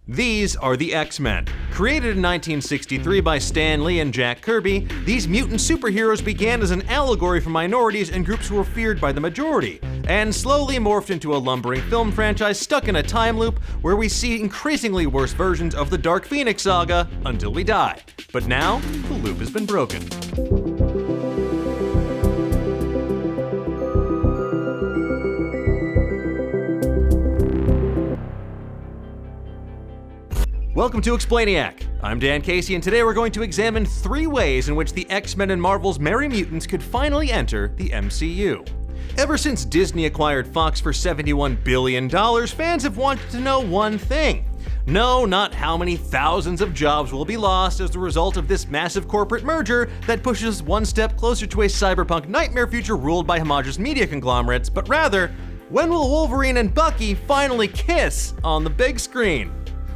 These are the X-Men. Created in 1963 by Stan Lee and Jack Kirby, these mutant superheroes began as an allegory for minorities and groups who were feared by the majority, and slowly morphed into a lumbering film franchise stuck in a time loop where we see increasingly worse versions of the Dark Phoenix saga until we die. But now, the loop has been broken. Welcome to Explainiac. I'm Dan Casey, and today we're going to examine 3 ways in which the X-Men and Marvel's Merry Mutants could finally enter the MCU. Ever since Disney acquired Fox for $71 billion, fans have wanted to know one thing. No, not how many thousands of jobs will be lost as a result of this massive corporate merger that pushes us one step closer to a cyberpunk nightmare future ruled by homogenous media conglomerates, but rather, when will Wolverine and Bucky finally kiss on the big screen?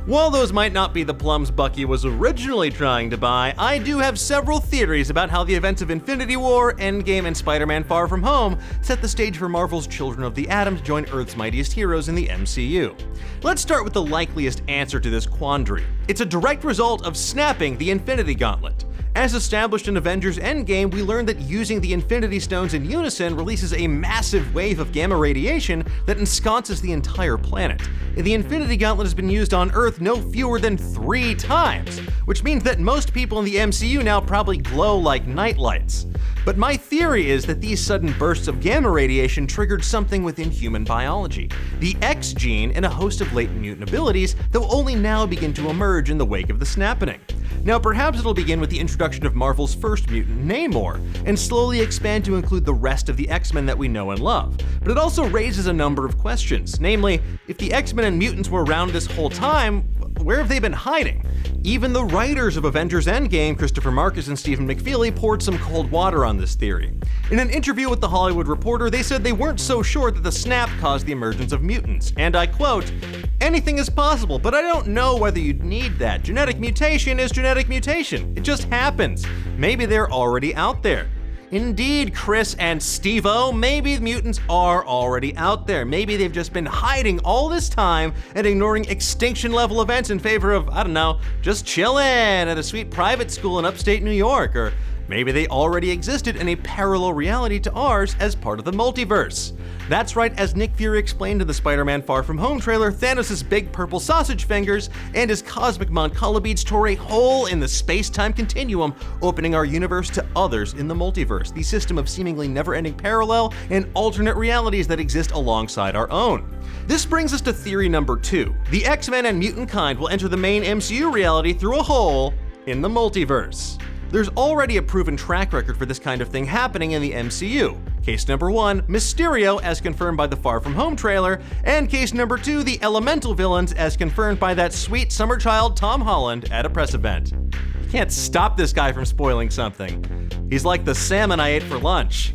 While those might not be the plums Bucky was originally trying to buy, I do have several theories about how the events of Infinity War, Endgame, and Spider-Man Far From Home set the stage for Marvel's Children of the Atom to join Earth's mightiest heroes in the MCU. Let's start with the likeliest answer to this quandary. It's a direct result of snapping the Infinity Gauntlet. As established in Avengers Endgame, we learned that using the Infinity Stones in unison releases a massive wave of gamma radiation that ensconces the entire planet. The Infinity Gauntlet has been used on Earth no fewer than 3 times, which means that most people in the MCU now probably glow like nightlights. But my theory is that these sudden bursts of gamma radiation triggered something within human biology, the X gene and a host of latent mutant abilities that will only now begin to emerge in the wake of the snapping. Now perhaps it'll begin with the introduction of Marvel's first mutant, Namor, and slowly expand to include the rest of the X-Men that we know and love. But it also raises a number of questions, namely, if the X-Men and mutants were around this whole time, where have they been hiding? Even the writers of Avengers Endgame, Christopher Marcus and Stephen McFeely, poured some cold water on this theory. In an interview with The Hollywood Reporter, they said they weren't so sure that the snap caused the emergence of mutants, and I quote, "Anything is possible, but I don't know whether you'd need that. Genetic mutation is genetic mutation. It just happens. Maybe they're already out there." Indeed, Chris and Steve-O, maybe the mutants are already out there. Maybe they've just been hiding all this time and ignoring extinction-level events in favor of, I don't know, just chillin' at a sweet private school in upstate New York. Or maybe they already existed in a parallel reality to ours as part of the multiverse. That's right, as Nick Fury explained in the Spider-Man Far From Home trailer, Thanos' big purple sausage fingers and his cosmic Mon Cala beads tore a hole in the space-time continuum, opening our universe to others in the multiverse, the system of seemingly never-ending parallel and alternate realities that exist alongside our own. This brings us to theory number 2. The X-Men and mutant kind will enter the main MCU reality through a hole in the multiverse. There's already a proven track record for this kind of thing happening in the MCU. Case number 1, Mysterio, as confirmed by the Far From Home trailer, and case number 2, the Elemental villains, as confirmed by that sweet summer child Tom Holland at a press event. You can't stop this guy from spoiling something. He's like the salmon I ate for lunch.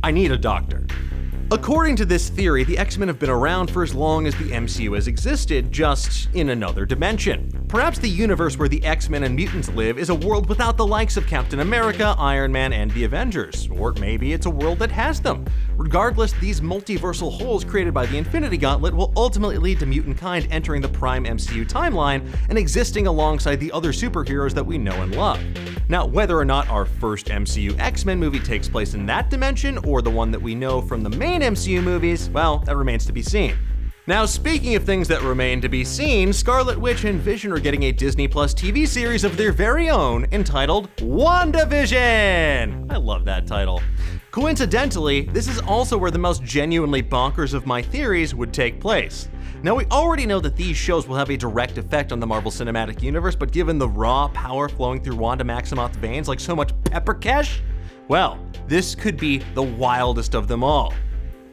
I need a doctor. According to this theory, the X-Men have been around for as long as the MCU has existed, just in another dimension. Perhaps the universe where the X-Men and mutants live is a world without the likes of Captain America, Iron Man, and the Avengers. Or maybe it's a world that has them. Regardless, these multiversal holes created by the Infinity Gauntlet will ultimately lead to mutant kind entering the prime MCU timeline and existing alongside the other superheroes that we know and love. Now, whether or not our first MCU X-Men movie takes place in that dimension or the one that we know from the main MCU movies, well, that remains to be seen. Now, speaking of things that remain to be seen, Scarlet Witch and Vision are getting a Disney Plus TV series of their very own entitled WandaVision! I love that title. Coincidentally, this is also where the most genuinely bonkers of my theories would take place. Now, we already know that these shows will have a direct effect on the Marvel Cinematic Universe, but given the raw power flowing through Wanda Maximoff's veins like so much pepper cash, well, this could be the wildest of them all.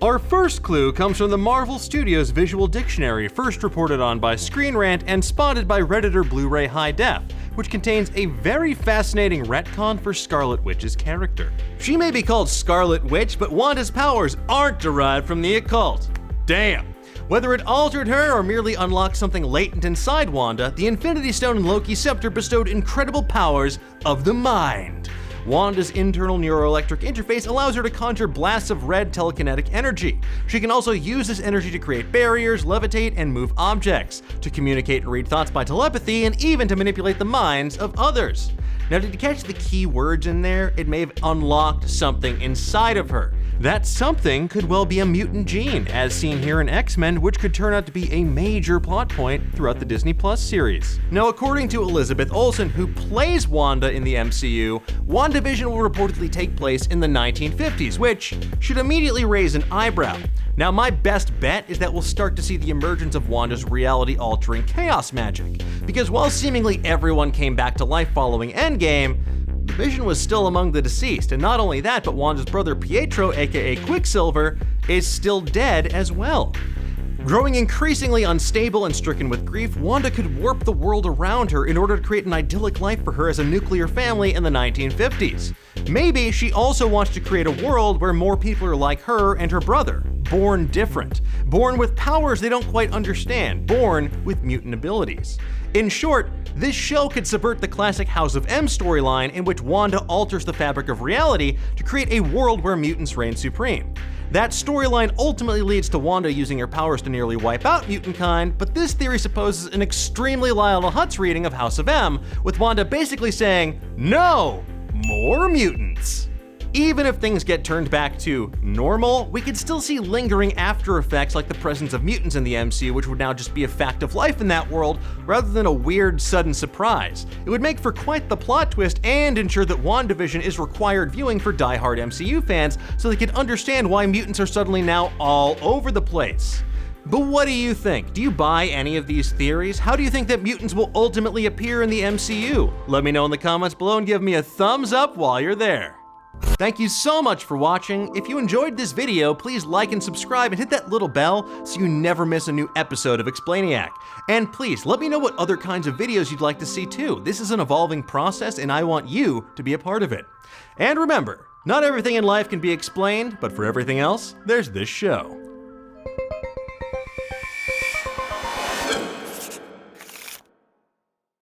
Our first clue comes from the Marvel Studios Visual Dictionary, first reported on by Screen Rant and spotted by Redditor Blu-ray High Def, which contains a very fascinating retcon for Scarlet Witch's character. She may be called Scarlet Witch, but Wanda's powers aren't derived from the occult. Damn. Whether it altered her or merely unlocked something latent inside Wanda, the Infinity Stone and Loki's scepter bestowed incredible powers of the mind. Wanda's internal neuroelectric interface allows her to conjure blasts of red telekinetic energy. She can also use this energy to create barriers, levitate, and move objects, to communicate and read thoughts by telepathy, and even to manipulate the minds of others. Now, did you catch the key words in there? It may have unlocked something inside of her. That something could well be a mutant gene, as seen here in X-Men, which could turn out to be a major plot point throughout the Disney Plus series. Now, according to Elizabeth Olsen, who plays Wanda in the MCU, WandaVision will reportedly take place in the 1950s, which should immediately raise an eyebrow. Now, my best bet is that we'll start to see the emergence of Wanda's reality-altering chaos magic, because while seemingly everyone came back to life following Endgame, the Vision was still among the deceased, and not only that, but Wanda's brother Pietro, aka Quicksilver, is still dead as well. Growing increasingly unstable and stricken with grief, Wanda could warp the world around her in order to create an idyllic life for her as a nuclear family in the 1950s. Maybe she also wants to create a world where more people are like her and her brother, born different, born with powers they don't quite understand, born with mutant abilities. In short, this show could subvert the classic House of M storyline in which Wanda alters the fabric of reality to create a world where mutants reign supreme. That storyline ultimately leads to Wanda using her powers to nearly wipe out mutant kind, but this theory supposes an extremely Lionel Hutz reading of House of M, with Wanda basically saying, "No! More mutants!" Even if things get turned back to normal, we could still see lingering after effects like the presence of mutants in the MCU, which would now just be a fact of life in that world rather than a weird sudden surprise. It would make for quite the plot twist and ensure that WandaVision is required viewing for die-hard MCU fans so they can understand why mutants are suddenly now all over the place. But what do you think? Do you buy any of these theories? How do you think that mutants will ultimately appear in the MCU? Let me know in the comments below and give me a thumbs up while you're there. Thank you so much for watching. If you enjoyed this video, please like and subscribe and hit that little bell so you never miss a new episode of Explainiac. And please let me know what other kinds of videos you'd like to see too. This is an evolving process and I want you to be a part of it. And remember, not everything in life can be explained, but for everything else, there's this show.